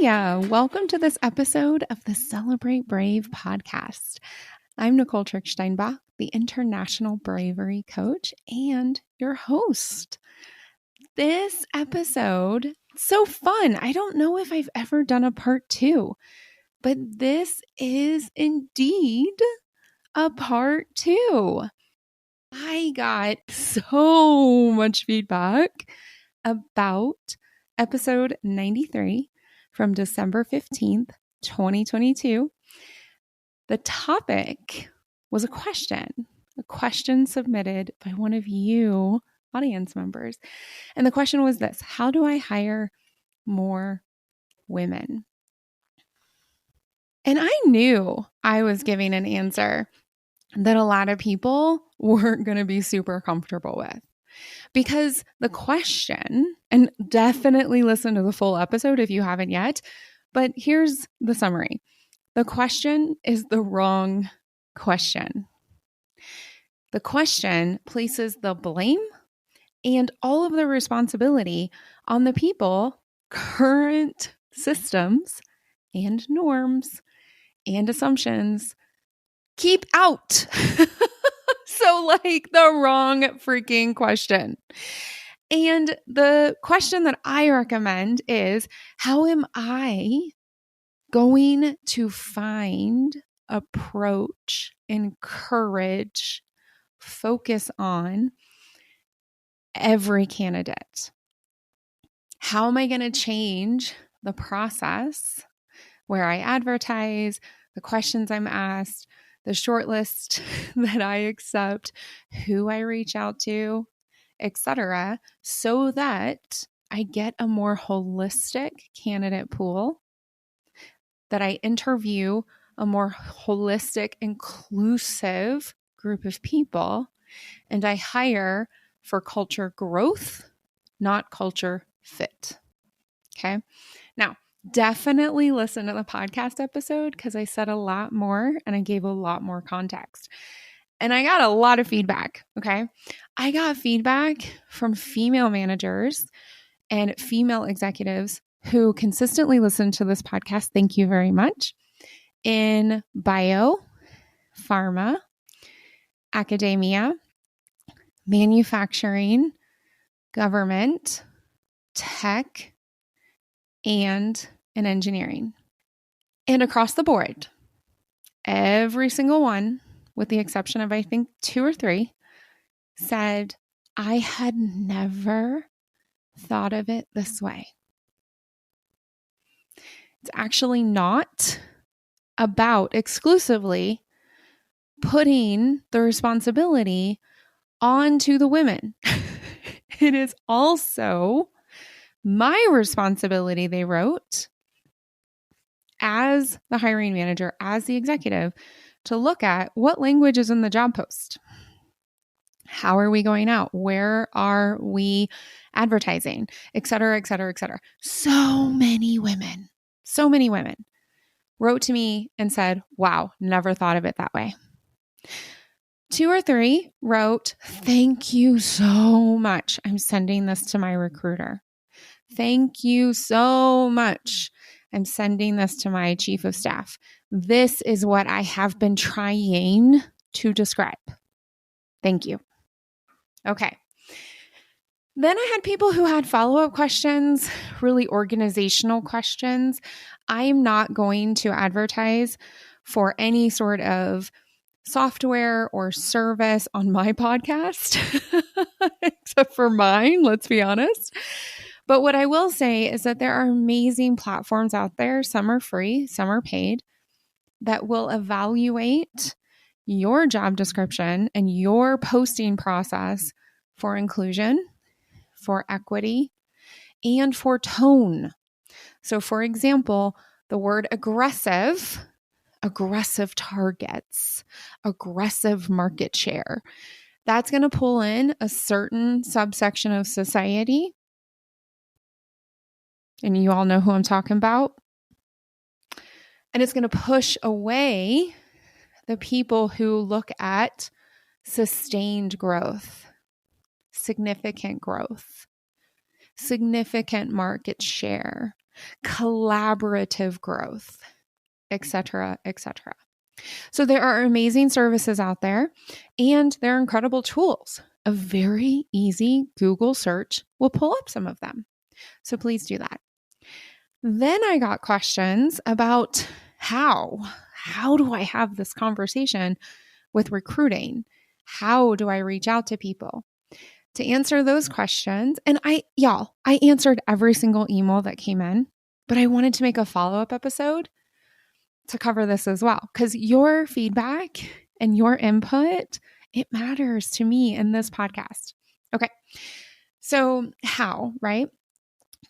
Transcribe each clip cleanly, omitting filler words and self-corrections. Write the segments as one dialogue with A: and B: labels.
A: Welcome to this episode of the Celebrate Brave podcast. I'm Nicole Steinbach, the International Bravery Coach and your host. This episode, so fun. I don't know if I've ever done a part 2, but this is indeed a part 2. I got so much feedback about episode 93 from December 15th, 2022. The topic was a question submitted by one of you audience members. And the question was this: how do I hire more women? And I knew I was giving an answer that a lot of people weren't going to be super comfortable with. Because the question, and definitely listen to the full episode if you haven't yet, but here's the summary. The question is the wrong question. The question places the blame and all of the responsibility on the people, current systems and norms and assumptions keep out. So the wrong freaking question. And the question that I recommend is, how am I going to find, approach, encourage, focus on every candidate? How am I going to change the process where I advertise, the questions I'm asked, the shortlist that I accept, who I reach out to, etc., so that I get a more holistic candidate pool, that I interview a more holistic, inclusive group of people, and I hire for culture growth, not culture fit. Okay? Now, definitely listen to the podcast episode because I said a lot more and I gave a lot more context. And I got a lot of feedback, okay? I got feedback from female managers and female executives who consistently listen to this podcast. Thank you very much. In bio, pharma, academia, manufacturing, government, tech, and in engineering. And across the board, every single one, with the exception of I think 2 or 3, said, I had never thought of it this way. It's actually not about exclusively putting the responsibility onto the women. It is also my responsibility, they wrote, as the hiring manager, as the executive, to look at what language is in the job post. How are we going out? Where are we advertising? Et cetera, et cetera, et cetera. So many women wrote to me and said, wow, never thought of it that way. 2 or 3 wrote, thank you so much. I'm sending this to my recruiter. Thank you so much. I'm sending this to my chief of staff. This is what I have been trying to describe. Thank you. Okay. Then I had people who had follow-up questions, really organizational questions. I'm not going to advertise for any sort of software or service on my podcast, except for mine, let's be honest. But what I will say is that there are amazing platforms out there, some are free, some are paid, that will evaluate your job description and your posting process for inclusion, for equity, and for tone. So for example, the word aggressive targets, aggressive market share, that's going to pull in a certain subsection of society. And you all know who I'm talking about. And it's going to push away the people who look at sustained growth, significant growth, significant market share, collaborative growth, etc., etc. So there are amazing services out there, and there are incredible tools. A very easy Google search will pull up some of them. So please do that. Then I got questions about how do I have this conversation with recruiting? How do I reach out to people? To answer those questions, and I answered every single email that came in, but I wanted to make a follow-up episode to cover this as well, because your feedback and your input, it matters to me in this podcast. Okay. So how, right?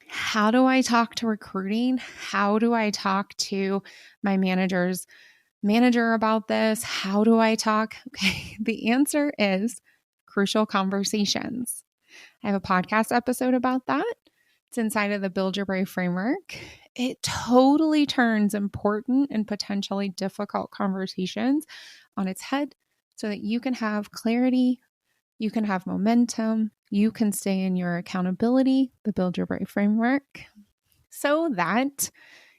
A: How do I talk to recruiting? How do I talk to my manager's manager about this? How do I talk? Okay. The answer is crucial conversations. I have a podcast episode about that. It's inside of the Build Your Brave framework. It totally turns important and potentially difficult conversations on its head so that you can have clarity, you can have momentum, you can stay in your accountability, the Build Your Brave framework, so that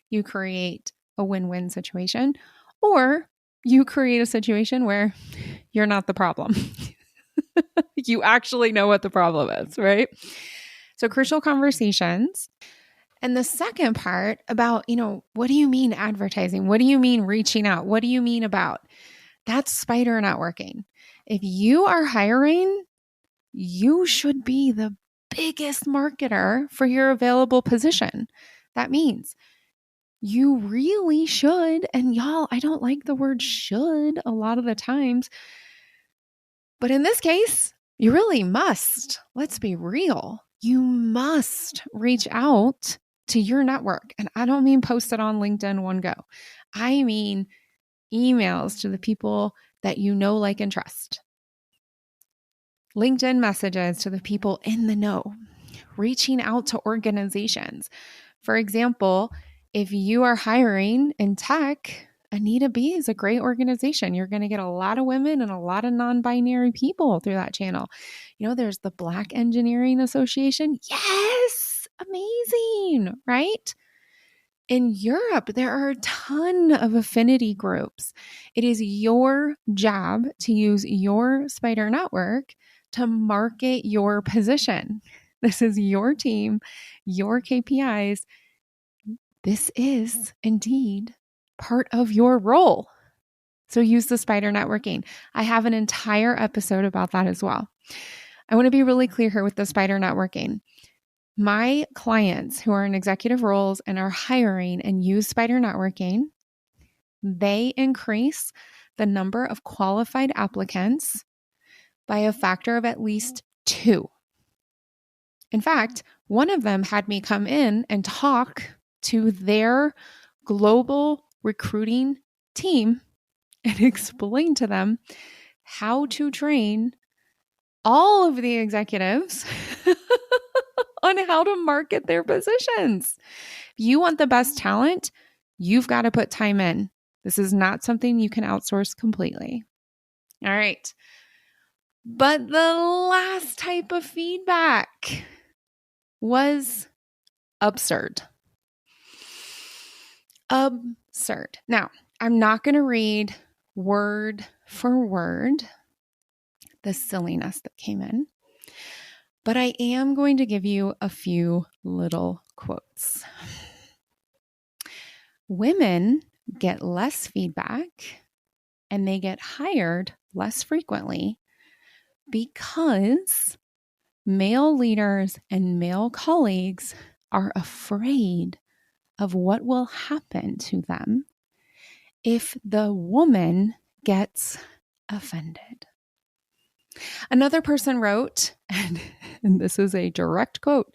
A: you create a win-win situation, or you create a situation where you're not the problem. You actually know what the problem is, right? So crucial conversations. And the second part about, what do you mean advertising? What do you mean reaching out? What do you mean about? That's spider networking. If you are hiring, you should be the biggest marketer for your available position. That means you really should, and y'all, I don't like the word should a lot of the times, but in this case, you really must. Let's be real. You must reach out to your network. And I don't mean post it on LinkedIn one go. I mean emails to the people that you know, like, and trust. LinkedIn messages to the people in the know. Reaching out to organizations. For example, if you are hiring in tech, Anita B is a great organization. You're going to get a lot of women and a lot of non-binary people through that channel. There's the Black Engineering Association. Yes, amazing, right? In Europe, there are a ton of affinity groups. It is your job to use your spider network to market your position. This is your team, your KPIs. This is indeed part of your role. So use the spider networking. I have an entire episode about that as well. I want to be really clear here with the spider networking. My clients who are in executive roles and are hiring and use spider networking, they increase the number of qualified applicants by a factor of at least 2. In fact, one of them had me come in and talk to their global recruiting team and explain to them how to train all of the executives on how to market their positions. If you want the best talent, you've got to put time in. This is not something you can outsource completely. All right. But the last type of feedback was absurd. Absurd. Now, I'm not going to read word for word the silliness that came in, but I am going to give you a few little quotes. Women get less feedback and they get hired less frequently because male leaders and male colleagues are afraid of what will happen to them if the woman gets offended. Another person wrote, and this is a direct quote,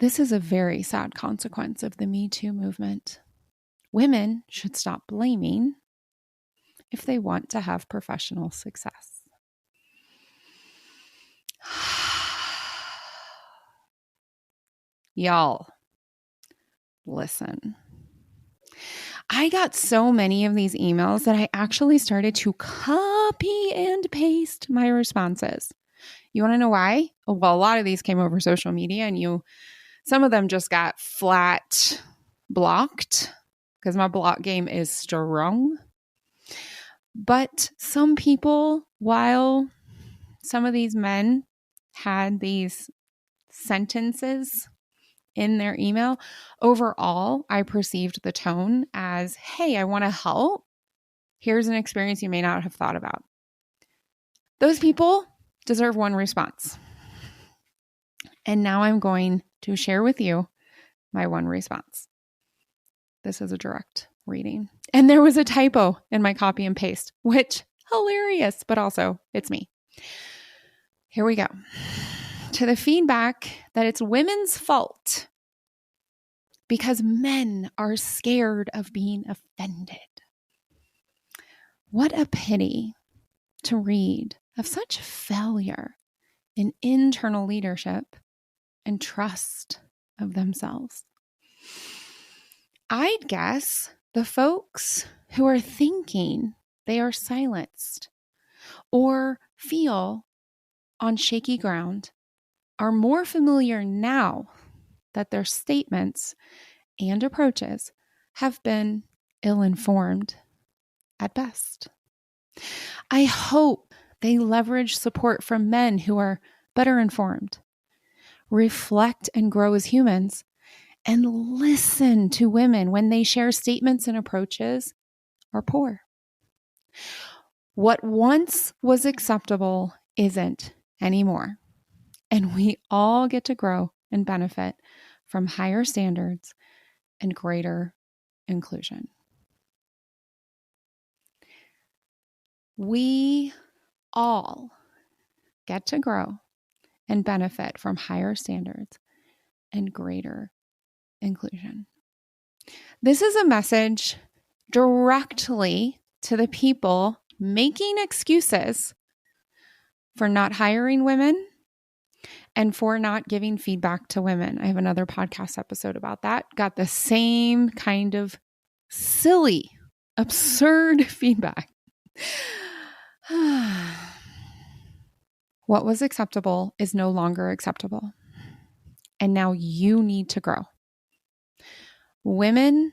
A: "This is a very sad consequence of the Me Too movement. Women should stop blaming if they want to have professional success." Y'all, listen. I got so many of these emails that I actually started to copy and paste my responses. You want to know why? Well, a lot of these came over social media, and you Some of them just got flat blocked because my block game is strong. But some people, while some of these men had these sentences in their email, overall, I perceived the tone as, hey, I want to help. Here's an experience you may not have thought about. Those people deserve one response. And now I'm going to share with you my one response. This is a direct reading. And there was a typo in my copy and paste, which hilarious, but also it's me. Here we go. To the feedback that it's women's fault because men are scared of being offended. What a pity to read of such failure in internal leadership and trust of themselves. I'd guess the folks who are thinking they are silenced or feel on shaky ground are more familiar now that their statements and approaches have been ill-informed at best. I hope they leverage support from men who are better informed, reflect and grow as humans, and listen to women when they share statements and approaches are poor. What once was acceptable isn't anymore. And we all get to grow and benefit from higher standards and greater inclusion. We all get to grow and benefit from higher standards and greater inclusion. This is a message directly to the people making excuses for not hiring women and for not giving feedback to women. I have another podcast episode about that. Got the same kind of silly, absurd feedback. What was acceptable is no longer acceptable. And now you need to grow. Women,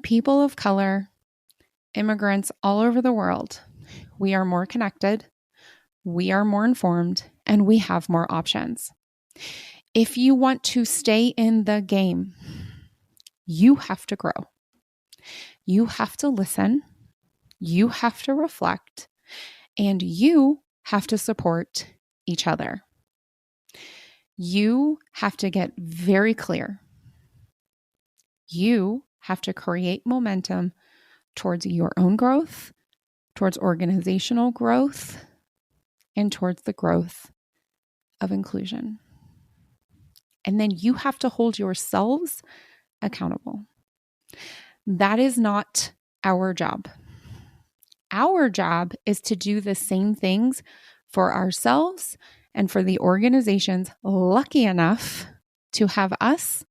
A: people of color, immigrants all over the world, we are more connected, we are more informed, and we have more options. If you want to stay in the game, you have to grow. You have to listen, you have to reflect, and you have to support each other. You have to get very clear. You have to create momentum towards your own growth, towards organizational growth, and towards the growth of inclusion. And then you have to hold yourselves accountable. That is not our job. Our job is to do the same things for ourselves and for the organizations lucky enough to have us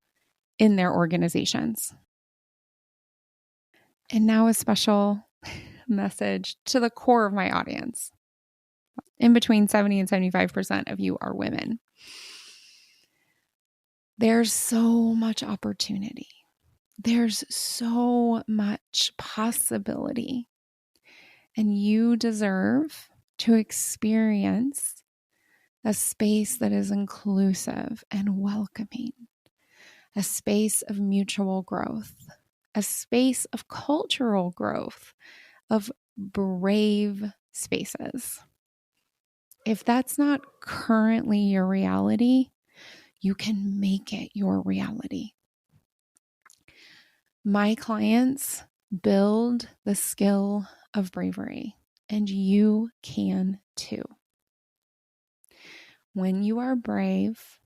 A: in their organizations. And now a special message to the core of my audience. In between 70 and 75% of you are women. There's so much opportunity. There's so much possibility. And you deserve to experience a space that is inclusive and welcoming, a space of mutual growth, a space of cultural growth, of brave spaces. If that's not currently your reality, you can make it your reality. My clients build the skill of bravery, and you can too. When you are brave,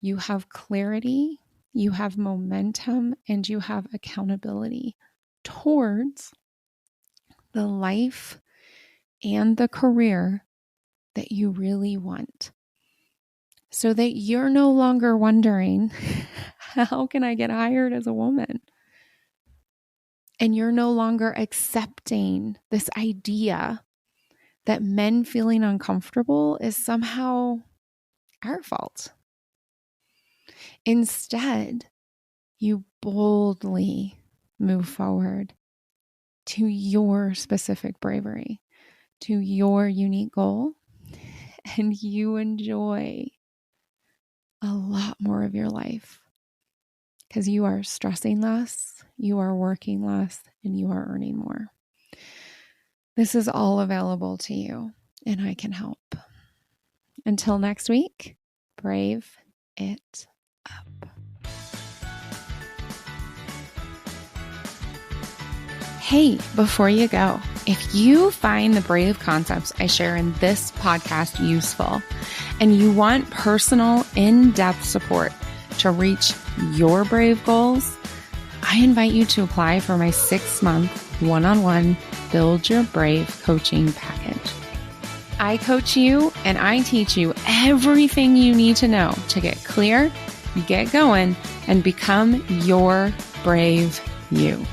A: you have clarity, you have momentum, and you have accountability towards the life and the career that you really want. So that you're no longer wondering, how can I get hired as a woman? And you're no longer accepting this idea that men feeling uncomfortable is somehow our fault. Instead, you boldly move forward to your specific bravery, to your unique goal, and you enjoy a lot more of your life because you are stressing less, you are working less, and you are earning more. This is all available to you, and I can help. Until next week, brave it up. Hey, before you go, if you find the brave concepts I share in this podcast useful and you want personal, in-depth support to reach your brave goals, I invite you to apply for my 6-month one-on-one Build Your Brave coaching package. I coach you and I teach you everything you need to know to get clear, get going, and become your brave you.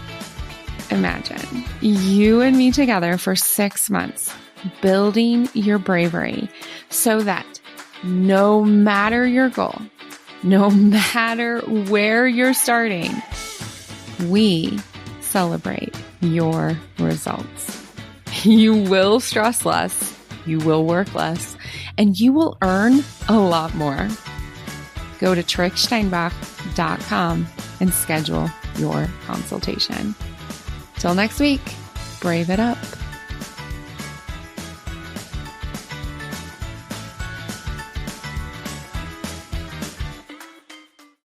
A: Imagine you and me together for 6 months, building your bravery so that no matter your goal, no matter where you're starting, we celebrate your results. You will stress less, you will work less, and you will earn a lot more. Go to tricksteinbach.com and schedule your consultation. Till next week, brave it up.